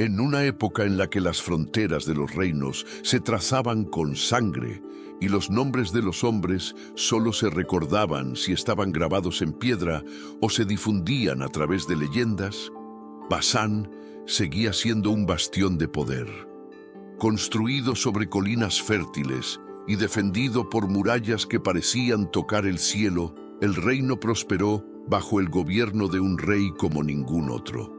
En una época en la que las fronteras de los reinos se trazaban con sangre y los nombres de los hombres solo se recordaban si estaban grabados en piedra o se difundían a través de leyendas, Basán seguía siendo un bastión de poder. Construido sobre colinas fértiles y defendido por murallas que parecían tocar el cielo, el reino prosperó bajo el gobierno de un rey como ningún otro.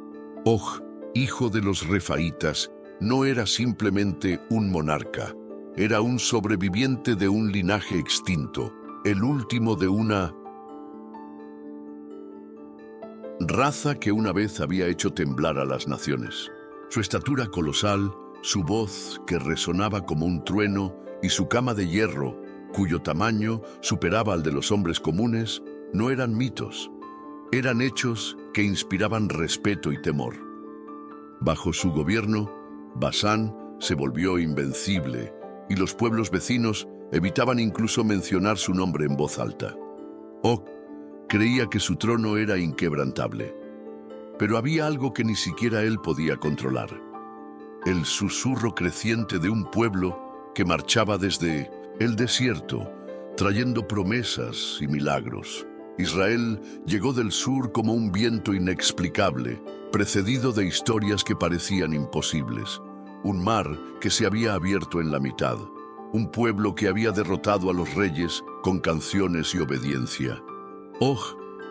Og, hijo de los refaítas, no era simplemente un monarca, era un sobreviviente de un linaje extinto, el último de una raza que una vez había hecho temblar a las naciones. Su estatura colosal, su voz que resonaba como un trueno y su cama de hierro, cuyo tamaño superaba al de los hombres comunes, no eran mitos, eran hechos que inspiraban respeto y temor. Bajo su gobierno, Basán se volvió invencible y los pueblos vecinos evitaban incluso mencionar su nombre en voz alta. Og creía que su trono era inquebrantable, pero había algo que ni siquiera él podía controlar: el susurro creciente de un pueblo que marchaba desde el desierto, trayendo promesas y milagros. Israel llegó del sur como un viento inexplicable, precedido de historias que parecían imposibles. Un mar que se había abierto en la mitad, un pueblo que había derrotado a los reyes con canciones y obediencia. Og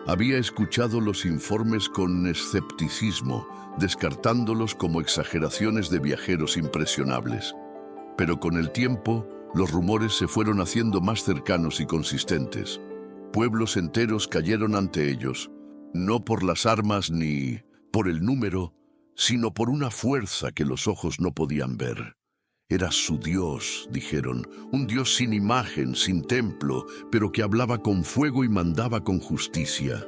había escuchado los informes con escepticismo, descartándolos como exageraciones de viajeros impresionables. Pero con el tiempo, los rumores se fueron haciendo más cercanos y consistentes. Pueblos enteros cayeron ante ellos, no por las armas ni por el número, sino por una fuerza que los ojos no podían ver. Era su Dios, dijeron, un Dios sin imagen, sin templo, pero que hablaba con fuego y mandaba con justicia.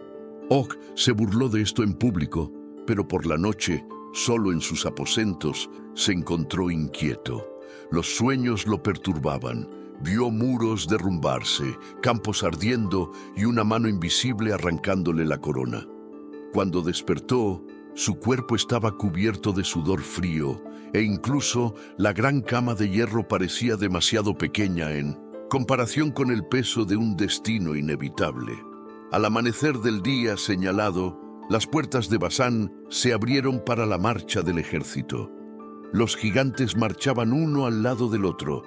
Og se burló de esto en público, pero por la noche, solo en sus aposentos, se encontró inquieto. Los sueños lo perturbaban. Vio muros derrumbarse, campos ardiendo y una mano invisible arrancándole la corona. Cuando despertó, su cuerpo estaba cubierto de sudor frío e incluso la gran cama de hierro parecía demasiado pequeña en comparación con el peso de un destino inevitable. Al amanecer del día señalado, las puertas de Basán se abrieron para la marcha del ejército. Los gigantes marchaban uno al lado del otro.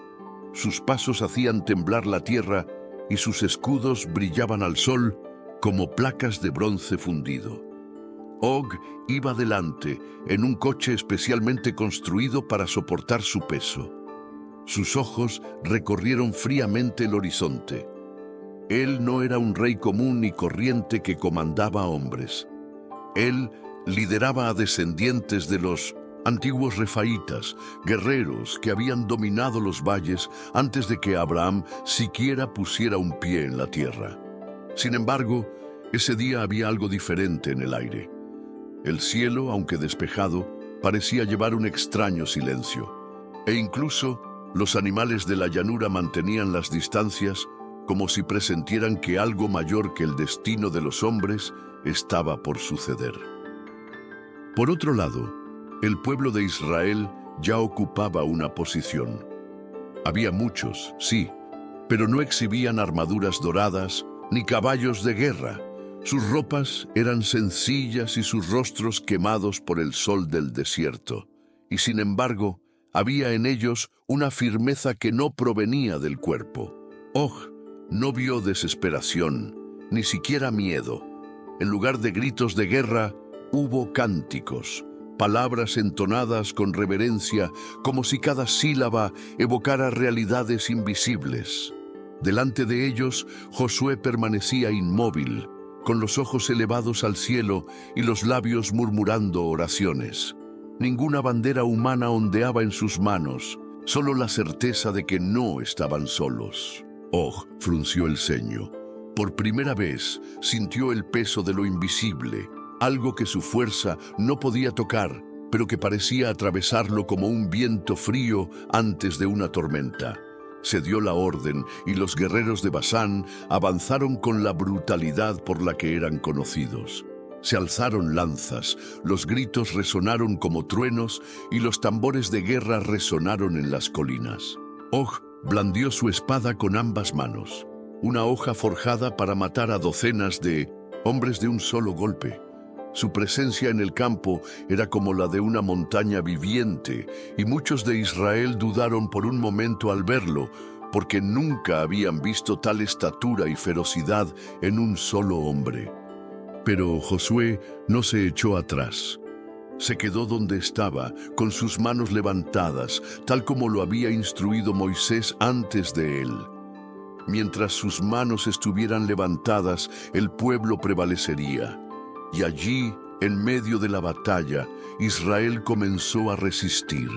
Sus pasos hacían temblar la tierra y sus escudos brillaban al sol como placas de bronce fundido. Og iba delante en un coche especialmente construido para soportar su peso. Sus ojos recorrieron fríamente el horizonte. Él no era un rey común y corriente que comandaba a hombres. Él lideraba a descendientes de los antiguos refaítas, guerreros que habían dominado los valles antes de que Abraham siquiera pusiera un pie en la tierra. Sin embargo, ese día había algo diferente en el aire. El cielo, aunque despejado, parecía llevar un extraño silencio, e incluso los animales de la llanura mantenían las distancias como si presentieran que algo mayor que el destino de los hombres estaba por suceder. Por otro lado, el pueblo de Israel ya ocupaba una posición. Había muchos, sí, pero no exhibían armaduras doradas ni caballos de guerra. Sus ropas eran sencillas y sus rostros quemados por el sol del desierto. Y sin embargo, había en ellos una firmeza que no provenía del cuerpo. Og no vio desesperación, ni siquiera miedo. En lugar de gritos de guerra, hubo cánticos. Palabras entonadas con reverencia, como si cada sílaba evocara realidades invisibles. Delante de ellos, Josué permanecía inmóvil, con los ojos elevados al cielo y los labios murmurando oraciones. Ninguna bandera humana ondeaba en sus manos, solo la certeza de que no estaban solos. Og frunció el ceño. Por primera vez sintió el peso de lo invisible, algo que su fuerza no podía tocar, pero que parecía atravesarlo como un viento frío antes de una tormenta. Se dio la orden y los guerreros de Basán avanzaron con la brutalidad por la que eran conocidos. Se alzaron lanzas, los gritos resonaron como truenos y los tambores de guerra resonaron en las colinas. Og blandió su espada con ambas manos, una hoja forjada para matar a docenas de hombres de un solo golpe. Su presencia en el campo era como la de una montaña viviente, y muchos de Israel dudaron por un momento al verlo, porque nunca habían visto tal estatura y ferocidad en un solo hombre. Pero Josué no se echó atrás. Se quedó donde estaba, con sus manos levantadas, tal como lo había instruido Moisés antes de él. Mientras sus manos estuvieran levantadas, el pueblo prevalecería. Y allí, en medio de la batalla, Israel comenzó a resistir.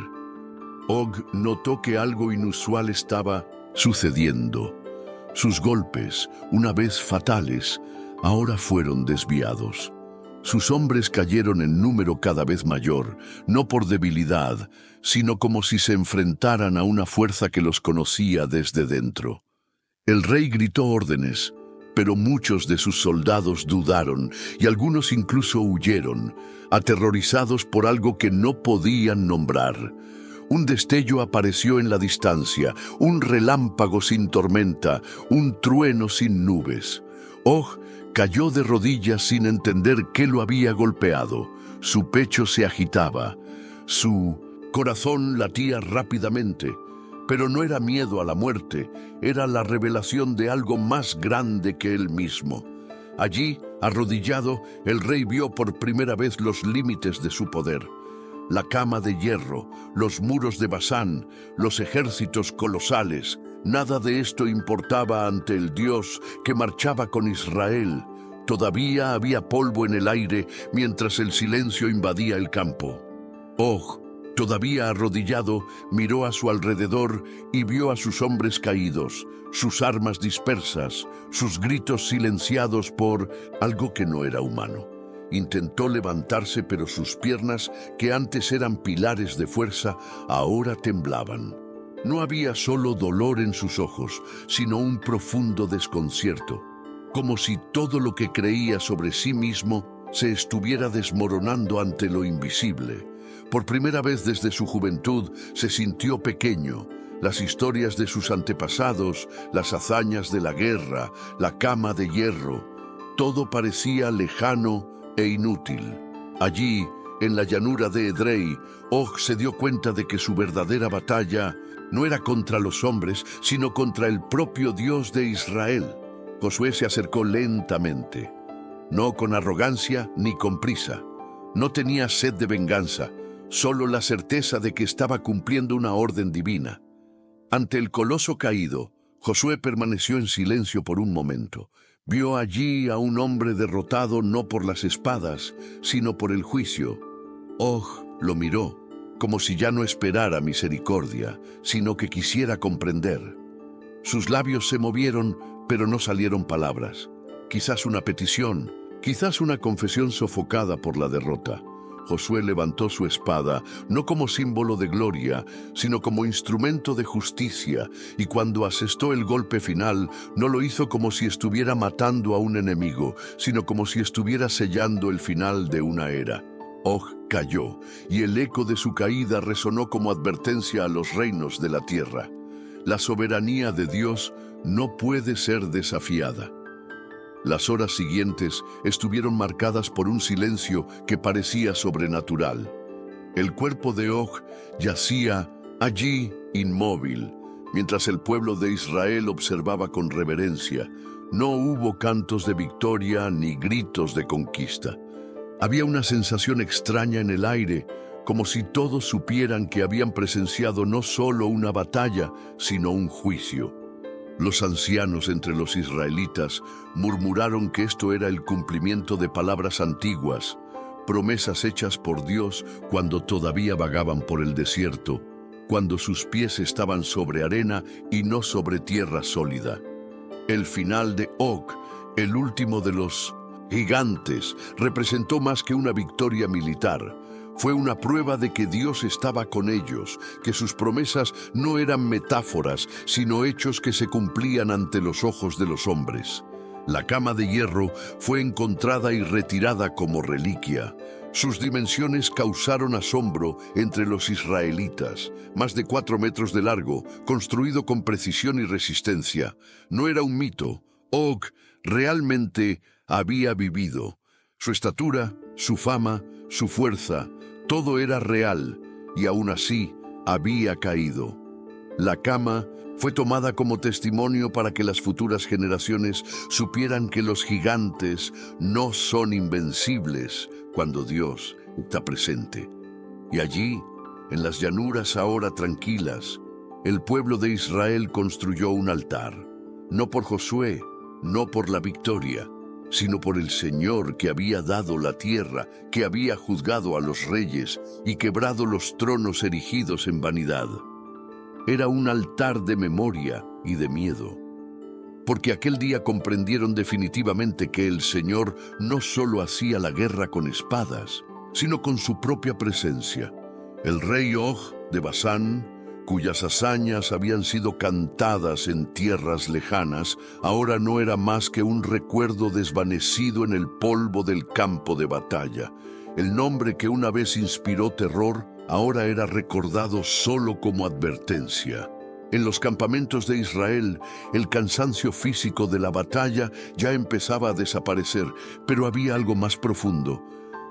Og notó que algo inusual estaba sucediendo. Sus golpes, una vez fatales, ahora fueron desviados. Sus hombres cayeron en número cada vez mayor, no por debilidad, sino como si se enfrentaran a una fuerza que los conocía desde dentro. El rey gritó órdenes, pero muchos de sus soldados dudaron y algunos incluso huyeron, aterrorizados por algo que no podían nombrar. Un destello apareció en la distancia, un relámpago sin tormenta, un trueno sin nubes. Og cayó de rodillas sin entender qué lo había golpeado. Su pecho se agitaba, su corazón latía rápidamente. Pero no era miedo a la muerte, era la revelación de algo más grande que él mismo. Allí, arrodillado, el rey vio por primera vez los límites de su poder. La cama de hierro, los muros de Basán, los ejércitos colosales, nada de esto importaba ante el Dios que marchaba con Israel. Todavía había polvo en el aire mientras el silencio invadía el campo. Og, todavía arrodillado, miró a su alrededor y vio a sus hombres caídos, sus armas dispersas, sus gritos silenciados por algo que no era humano. Intentó levantarse, pero sus piernas, que antes eran pilares de fuerza, ahora temblaban. No había solo dolor en sus ojos, sino un profundo desconcierto, como si todo lo que creía sobre sí mismo se estuviera desmoronando ante lo invisible. Por primera vez desde su juventud se sintió pequeño. Las historias de sus antepasados, las hazañas de la guerra, la cama de hierro, todo parecía lejano e inútil. Allí, en la llanura de Edrei, Og se dio cuenta de que su verdadera batalla no era contra los hombres, sino contra el propio Dios de Israel. Josué se acercó lentamente, no con arrogancia ni con prisa. No tenía sed de venganza, solo la certeza de que estaba cumpliendo una orden divina. Ante el coloso caído, Josué permaneció en silencio por un momento. Vio allí a un hombre derrotado no por las espadas, sino por el juicio. Og lo miró, como si ya no esperara misericordia, sino que quisiera comprender. Sus labios se movieron, pero no salieron palabras. Quizás una petición, quizás una confesión sofocada por la derrota. Josué levantó su espada, no como símbolo de gloria, sino como instrumento de justicia, y cuando asestó el golpe final, no lo hizo como si estuviera matando a un enemigo, sino como si estuviera sellando el final de una era. Og cayó, y el eco de su caída resonó como advertencia a los reinos de la tierra. La soberanía de Dios no puede ser desafiada. Las horas siguientes estuvieron marcadas por un silencio que parecía sobrenatural. El cuerpo de Og yacía allí inmóvil, mientras el pueblo de Israel observaba con reverencia. No hubo cantos de victoria ni gritos de conquista. Había una sensación extraña en el aire, como si todos supieran que habían presenciado no solo una batalla, sino un juicio. Los ancianos entre los israelitas murmuraron que esto era el cumplimiento de palabras antiguas, promesas hechas por Dios cuando todavía vagaban por el desierto, cuando sus pies estaban sobre arena y no sobre tierra sólida. El final de Og, el último de los gigantes, representó más que una victoria militar. Fue una prueba de que Dios estaba con ellos, que sus promesas no eran metáforas, sino hechos que se cumplían ante los ojos de los hombres. La cama de hierro fue encontrada y retirada como reliquia. Sus dimensiones causaron asombro entre los israelitas. Más de 4 metros de largo, construido con precisión y resistencia. No era un mito. Og realmente había vivido. Su estatura, su fama, su fuerza, todo era real, y aún así había caído. La cama fue tomada como testimonio para que las futuras generaciones supieran que los gigantes no son invencibles cuando Dios está presente. Y allí, en las llanuras ahora tranquilas, el pueblo de Israel construyó un altar, no por Josué, no por la victoria, sino por el Señor que había dado la tierra, que había juzgado a los reyes y quebrado los tronos erigidos en vanidad. Era un altar de memoria y de miedo, porque aquel día comprendieron definitivamente que el Señor no solo hacía la guerra con espadas, sino con su propia presencia. El rey Og de Basán, cuyas hazañas habían sido cantadas en tierras lejanas, ahora no era más que un recuerdo desvanecido en el polvo del campo de batalla. El nombre que una vez inspiró terror, ahora era recordado solo como advertencia. En los campamentos de Israel, el cansancio físico de la batalla ya empezaba a desaparecer, pero había algo más profundo,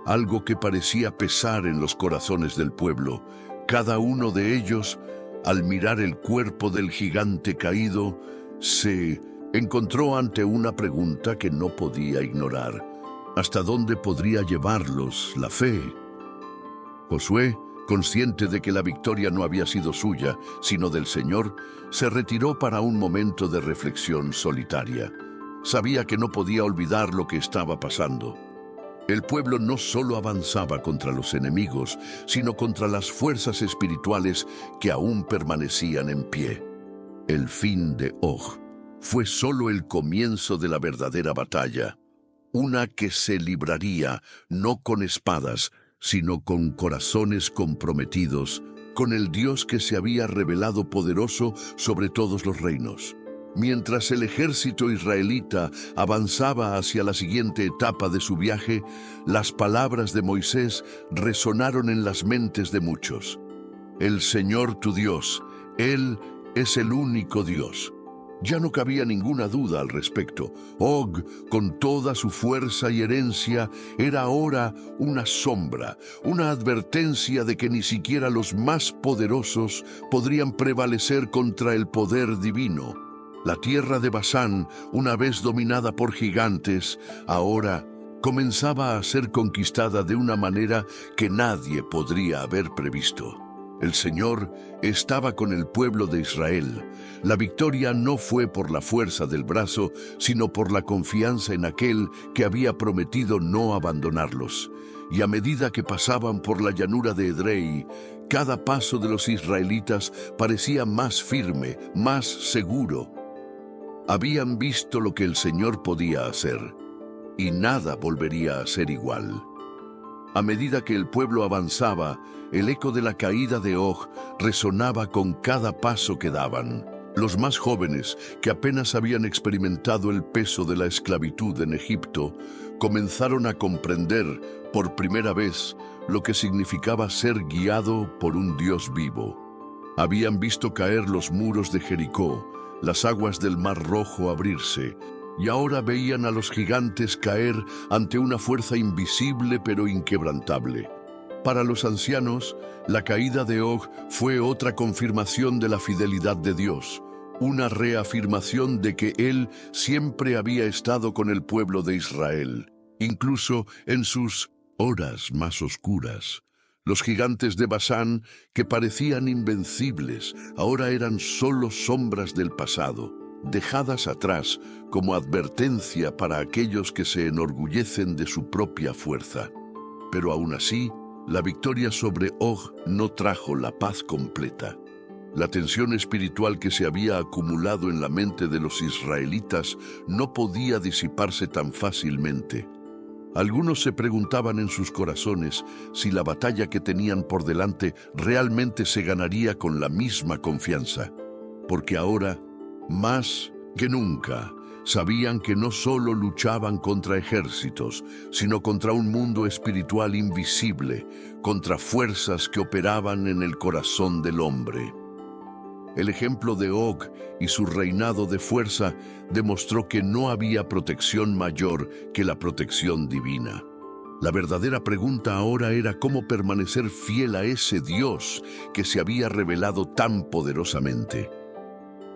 algo que parecía pesar en los corazones del pueblo. Cada uno de ellos, al mirar el cuerpo del gigante caído, se encontró ante una pregunta que no podía ignorar. ¿Hasta dónde podría llevarlos la fe? Josué, consciente de que la victoria no había sido suya, sino del Señor, se retiró para un momento de reflexión solitaria. Sabía que no podía olvidar lo que estaba pasando. El pueblo no solo avanzaba contra los enemigos, sino contra las fuerzas espirituales que aún permanecían en pie. El fin de Og fue solo el comienzo de la verdadera batalla, una que se libraría no con espadas, sino con corazones comprometidos, con el Dios que se había revelado poderoso sobre todos los reinos. Mientras el ejército israelita avanzaba hacia la siguiente etapa de su viaje, las palabras de Moisés resonaron en las mentes de muchos. El Señor tu Dios, Él es el único Dios. Ya no cabía ninguna duda al respecto. Og, con toda su fuerza y herencia, era ahora una sombra, una advertencia de que ni siquiera los más poderosos podrían prevalecer contra el poder divino. La tierra de Basán, una vez dominada por gigantes, ahora comenzaba a ser conquistada de una manera que nadie podría haber previsto. El Señor estaba con el pueblo de Israel. La victoria no fue por la fuerza del brazo, sino por la confianza en aquel que había prometido no abandonarlos. Y a medida que pasaban por la llanura de Edrei, cada paso de los israelitas parecía más firme, más seguro. Habían visto lo que el Señor podía hacer, y nada volvería a ser igual. A medida que el pueblo avanzaba, el eco de la caída de Og resonaba con cada paso que daban. Los más jóvenes, que apenas habían experimentado el peso de la esclavitud en Egipto, comenzaron a comprender por primera vez lo que significaba ser guiado por un Dios vivo. Habían visto caer los muros de Jericó, las aguas del Mar Rojo abrirse, y ahora veían a los gigantes caer ante una fuerza invisible pero inquebrantable. Para los ancianos, la caída de Og fue otra confirmación de la fidelidad de Dios, una reafirmación de que Él siempre había estado con el pueblo de Israel, incluso en sus horas más oscuras. Los gigantes de Basán, que parecían invencibles, ahora eran solo sombras del pasado, dejadas atrás como advertencia para aquellos que se enorgullecen de su propia fuerza. Pero aún así, la victoria sobre Og no trajo la paz completa. La tensión espiritual que se había acumulado en la mente de los israelitas no podía disiparse tan fácilmente. Algunos se preguntaban en sus corazones si la batalla que tenían por delante realmente se ganaría con la misma confianza, porque ahora, más que nunca, Sabían que no solo luchaban contra ejércitos, sino contra un mundo espiritual invisible, contra fuerzas que operaban en el corazón del hombre. El ejemplo de Og y su reinado de fuerza demostró que no había protección mayor que la protección divina. La verdadera pregunta ahora era cómo permanecer fiel a ese Dios que se había revelado tan poderosamente.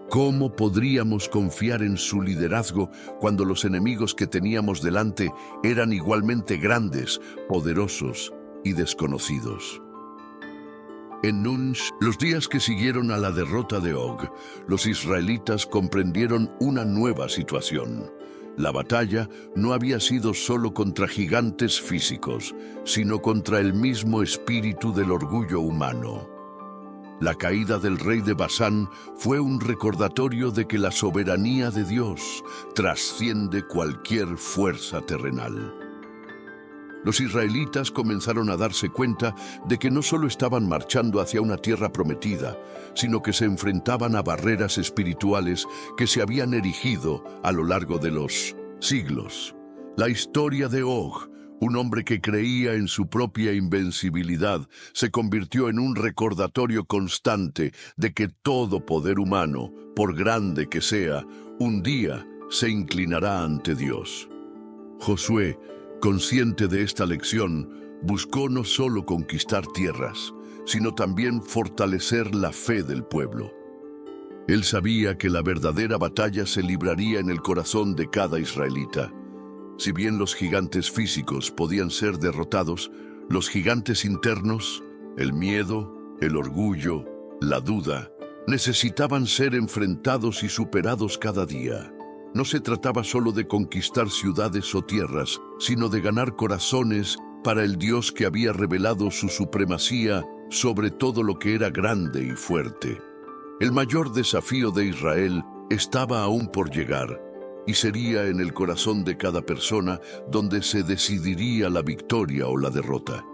¿Cómo podríamos confiar en su liderazgo cuando los enemigos que teníamos delante eran igualmente grandes, poderosos y desconocidos? En Nun, los días que siguieron a la derrota de Og, los israelitas comprendieron una nueva situación. La batalla no había sido solo contra gigantes físicos, sino contra el mismo espíritu del orgullo humano. La caída del rey de Basán fue un recordatorio de que la soberanía de Dios trasciende cualquier fuerza terrenal. Los israelitas comenzaron a darse cuenta de que no solo estaban marchando hacia una tierra prometida, sino que se enfrentaban a barreras espirituales que se habían erigido a lo largo de los siglos. La historia de Og, un hombre que creía en su propia invencibilidad, se convirtió en un recordatorio constante de que todo poder humano, por grande que sea, un día se inclinará ante Dios. Josué, consciente de esta lección, buscó no solo conquistar tierras, sino también fortalecer la fe del pueblo. Él sabía que la verdadera batalla se libraría en el corazón de cada israelita. Si bien los gigantes físicos podían ser derrotados, los gigantes internos, el miedo, el orgullo, la duda, necesitaban ser enfrentados y superados cada día. No se trataba solo de conquistar ciudades o tierras, sino de ganar corazones para el Dios que había revelado su supremacía sobre todo lo que era grande y fuerte. El mayor desafío de Israel estaba aún por llegar, y sería en el corazón de cada persona donde se decidiría la victoria o la derrota.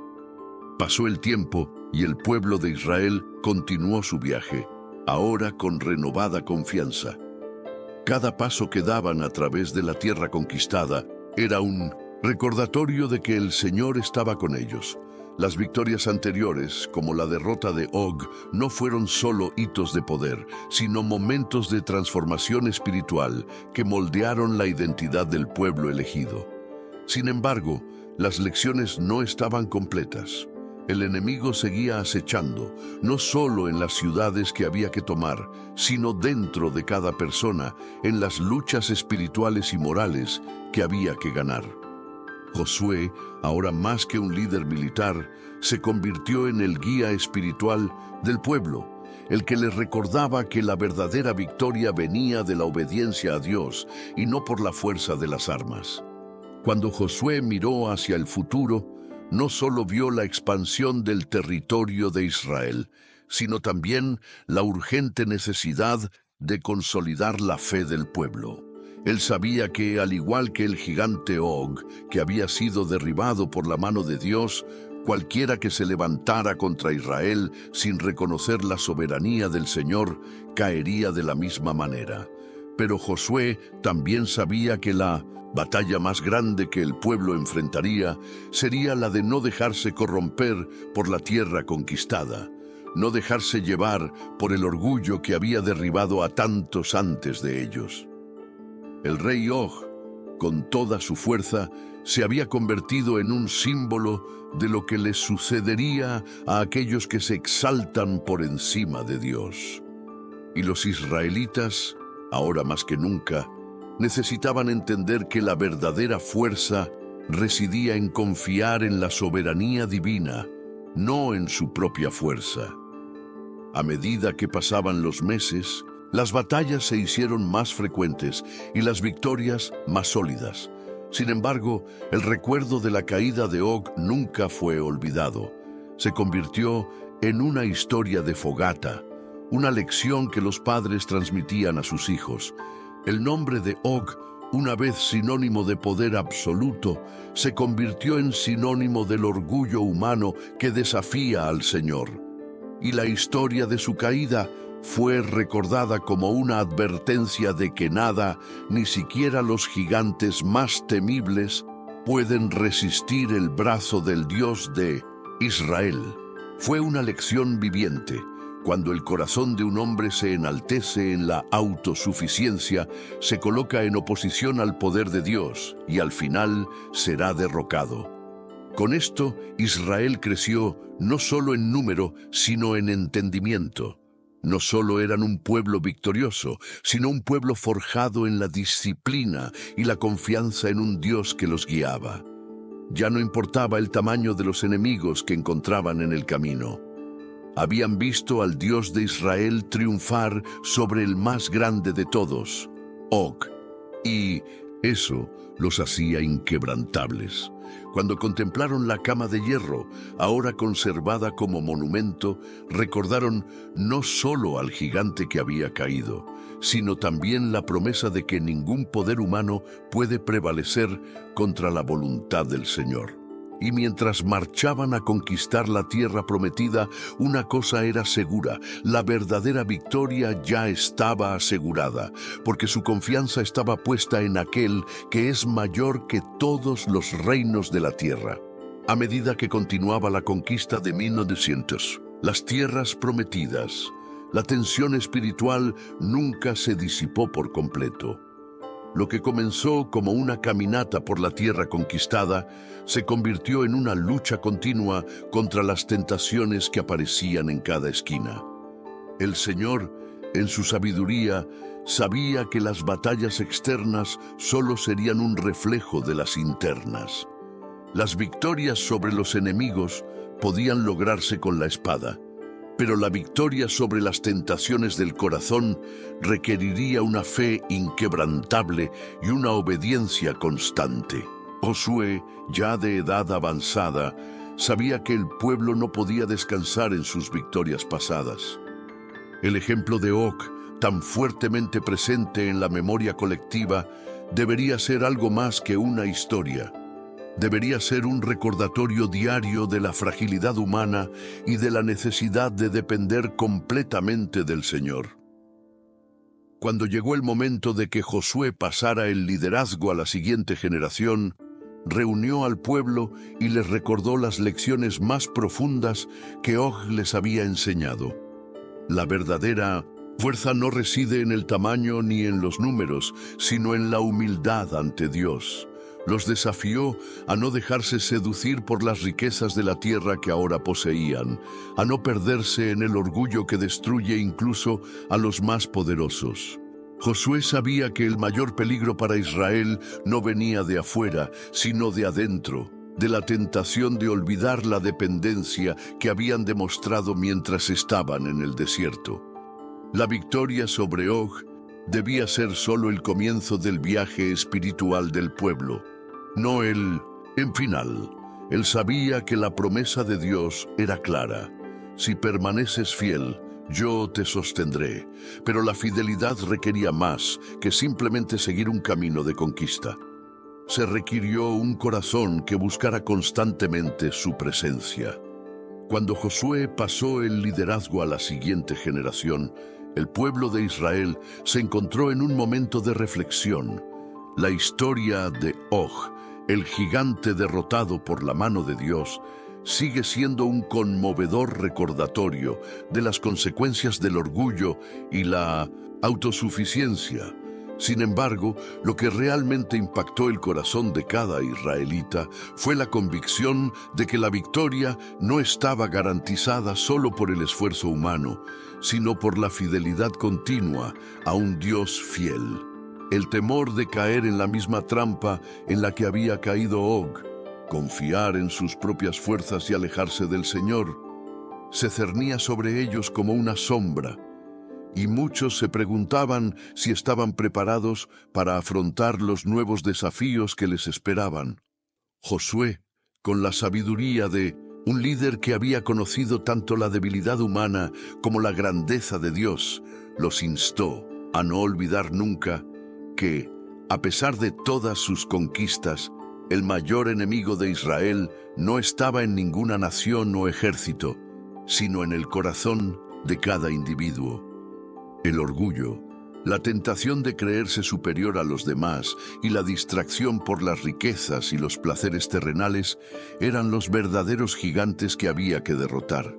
Pasó el tiempo y el pueblo de Israel continuó su viaje, ahora con renovada confianza. Cada paso que daban a través de la tierra conquistada era un recordatorio de que el Señor estaba con ellos. Las victorias anteriores, como la derrota de Og, no fueron solo hitos de poder, sino momentos de transformación espiritual que moldearon la identidad del pueblo elegido. Sin embargo, las lecciones no estaban completas. El enemigo seguía acechando, no solo en las ciudades que había que tomar, sino dentro de cada persona, en las luchas espirituales y morales que había que ganar. Josué, ahora más que un líder militar, se convirtió en el guía espiritual del pueblo, el que les recordaba que la verdadera victoria venía de la obediencia a Dios y no por la fuerza de las armas. Cuando Josué miró hacia el futuro, no solo vio la expansión del territorio de Israel, sino también la urgente necesidad de consolidar la fe del pueblo. Él sabía que, al igual que el gigante Og, que había sido derribado por la mano de Dios, cualquiera que se levantara contra Israel sin reconocer la soberanía del Señor, caería de la misma manera. Pero Josué también sabía que la batalla más grande que el pueblo enfrentaría sería la de no dejarse corromper por la tierra conquistada, no dejarse llevar por el orgullo que había derribado a tantos antes de ellos. El rey Og, con toda su fuerza, se había convertido en un símbolo de lo que les sucedería a aquellos que se exaltan por encima de Dios. Y los israelitas, ahora más que nunca, necesitaban entender que la verdadera fuerza residía en confiar en la soberanía divina, no en su propia fuerza. A medida que pasaban los meses, las batallas se hicieron más frecuentes y las victorias más sólidas. Sin embargo, el recuerdo de la caída de Og nunca fue olvidado. Se convirtió en una historia de fogata, una lección que los padres transmitían a sus hijos. El nombre de Og, una vez sinónimo de poder absoluto, se convirtió en sinónimo del orgullo humano que desafía al Señor. Y la historia de su caída fue recordada como una advertencia de que nada, ni siquiera los gigantes más temibles, pueden resistir el brazo del Dios de Israel. Fue una lección viviente. Cuando el corazón de un hombre se enaltece en la autosuficiencia, se coloca en oposición al poder de Dios y al final será derrocado. Con esto, Israel creció no solo en número, sino en entendimiento. No solo eran un pueblo victorioso, sino un pueblo forjado en la disciplina y la confianza en un Dios que los guiaba. Ya no importaba el tamaño de los enemigos que encontraban en el camino. Habían visto al Dios de Israel triunfar sobre el más grande de todos, Og, y eso los hacía inquebrantables. Cuando contemplaron la cama de hierro, ahora conservada como monumento, recordaron no solo al gigante que había caído, sino también la promesa de que ningún poder humano puede prevalecer contra la voluntad del Señor. Y mientras marchaban a conquistar la tierra prometida, una cosa era segura: la verdadera victoria ya estaba asegurada, porque su confianza estaba puesta en aquel que es mayor que todos los reinos de la tierra. A medida que continuaba la conquista de 1900, las tierras prometidas, la tensión espiritual nunca se disipó por completo. Lo que comenzó como una caminata por la tierra conquistada se convirtió en una lucha continua contra las tentaciones que aparecían en cada esquina. El Señor, en su sabiduría, sabía que las batallas externas solo serían un reflejo de las internas. Las victorias sobre los enemigos podían lograrse con la espada, pero la victoria sobre las tentaciones del corazón requeriría una fe inquebrantable y una obediencia constante. Josué, ya de edad avanzada, sabía que el pueblo no podía descansar en sus victorias pasadas. El ejemplo de Og, tan fuertemente presente en la memoria colectiva, debería ser algo más que una historia. Debería ser un recordatorio diario de la fragilidad humana y de la necesidad de depender completamente del Señor. Cuando llegó el momento de que Josué pasara el liderazgo a la siguiente generación, reunió al pueblo y les recordó las lecciones más profundas que Og les había enseñado. La verdadera fuerza no reside en el tamaño ni en los números, sino en la humildad ante Dios. Los desafió a no dejarse seducir por las riquezas de la tierra que ahora poseían, a no perderse en el orgullo que destruye incluso a los más poderosos. Josué sabía que el mayor peligro para Israel no venía de afuera, sino de adentro, de la tentación de olvidar la dependencia que habían demostrado mientras estaban en el desierto. La victoria sobre Og debía ser solo el comienzo del viaje espiritual del pueblo, no el final. Él sabía que la promesa de Dios era clara: si permaneces fiel, yo te sostendré. Pero la fidelidad requería más que simplemente seguir un camino de conquista. Se requirió un corazón que buscara constantemente su presencia. Cuando Josué pasó el liderazgo a la siguiente generación, el pueblo de Israel se encontró en un momento de reflexión. La historia de Og, el gigante derrotado por la mano de Dios, sigue siendo un conmovedor recordatorio de las consecuencias del orgullo y la autosuficiencia. Sin embargo, lo que realmente impactó el corazón de cada israelita fue la convicción de que la victoria no estaba garantizada solo por el esfuerzo humano, sino por la fidelidad continua a un Dios fiel. El temor de caer en la misma trampa en la que había caído Og, confiar en sus propias fuerzas y alejarse del Señor, se cernía sobre ellos como una sombra, y muchos se preguntaban si estaban preparados para afrontar los nuevos desafíos que les esperaban. Josué, con la sabiduría de un líder que había conocido tanto la debilidad humana como la grandeza de Dios, los instó a no olvidar nunca que, a pesar de todas sus conquistas, el mayor enemigo de Israel no estaba en ninguna nación o ejército, sino en el corazón de cada individuo. El orgullo, la tentación de creerse superior a los demás y la distracción por las riquezas y los placeres terrenales eran los verdaderos gigantes que había que derrotar.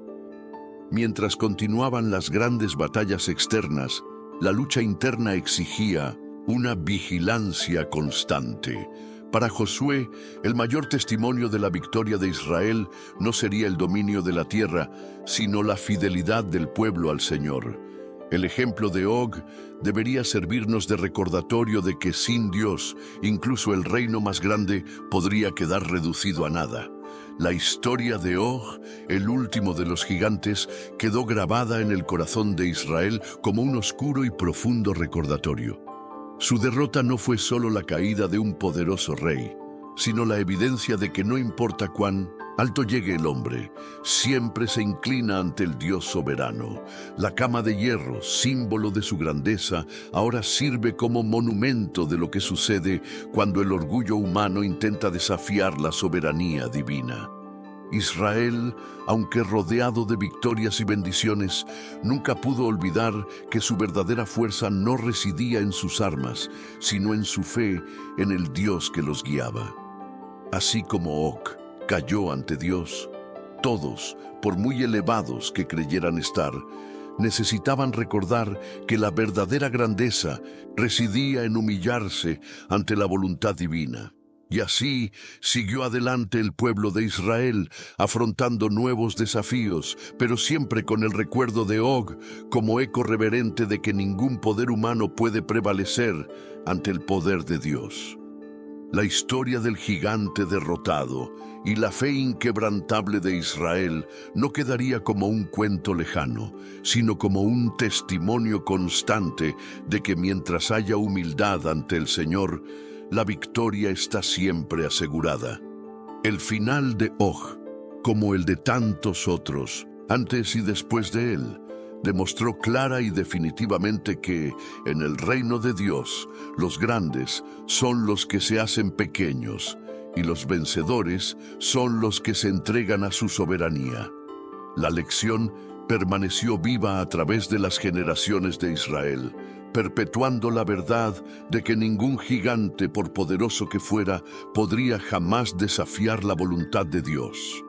Mientras continuaban las grandes batallas externas, la lucha interna exigía una vigilancia constante. Para Josué, el mayor testimonio de la victoria de Israel no sería el dominio de la tierra, sino la fidelidad del pueblo al Señor. El ejemplo de Og debería servirnos de recordatorio de que sin Dios, incluso el reino más grande podría quedar reducido a nada. La historia de Og, el último de los gigantes, quedó grabada en el corazón de Israel como un oscuro y profundo recordatorio. Su derrota no fue solo la caída de un poderoso rey, sino la evidencia de que no importa cuán alto llegue el hombre, siempre se inclina ante el Dios soberano. La cama de hierro, símbolo de su grandeza, ahora sirve como monumento de lo que sucede cuando el orgullo humano intenta desafiar la soberanía divina. Israel, aunque rodeado de victorias y bendiciones, nunca pudo olvidar que su verdadera fuerza no residía en sus armas, sino en su fe en el Dios que los guiaba. Así como Og cayó ante Dios, todos, por muy elevados que creyeran estar, necesitaban recordar que la verdadera grandeza residía en humillarse ante la voluntad divina. Y así siguió adelante el pueblo de Israel, afrontando nuevos desafíos, pero siempre con el recuerdo de Og como eco reverente de que ningún poder humano puede prevalecer ante el poder de Dios. La historia del gigante derrotado y la fe inquebrantable de Israel no quedaría como un cuento lejano, sino como un testimonio constante de que mientras haya humildad ante el Señor, la victoria está siempre asegurada. El final de Og, como el de tantos otros, antes y después de él, demostró clara y definitivamente que, en el reino de Dios, los grandes son los que se hacen pequeños y los vencedores son los que se entregan a su soberanía. La lección permaneció viva a través de las generaciones de Israel, perpetuando la verdad de que ningún gigante, por poderoso que fuera, podría jamás desafiar la voluntad de Dios.